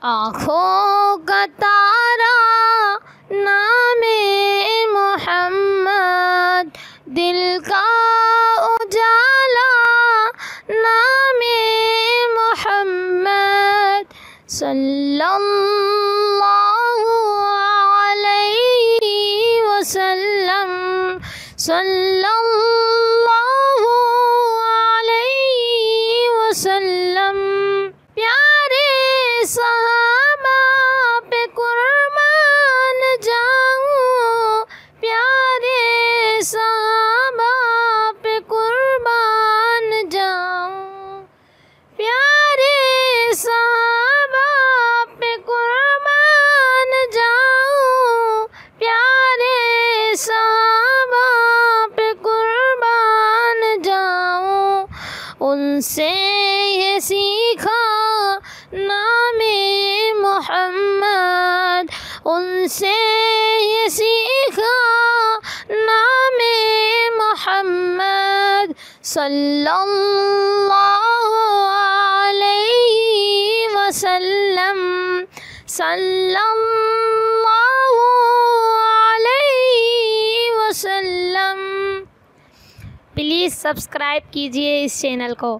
आँखों का तारा नामे मोहम्मद, दिल का उजाला नामे मोहम्मद, सल्लल्लाहु अलैहि वसल्लम, सल्लल्लाहु अलैहि वसल्लम। प्यारे सहाबा पे कुर्बान जाऊं, प्यारे सहाबा पे कुर्बान जाऊं, प्यारे सहाबा पे कुर्बान जाऊं, प्यारे सहाबा पे कुर्बान जाऊं। उनसे ये सीखा नामे मोहम्मद, उनसे ये सीखा नामे मोहम्मद, सल्लल्लाहु अलैहि वसल्लम, सल्लल्लाहु अलैहि वसल्लम। प्लीज़ सब्सक्राइब कीजिए इस चैनल को।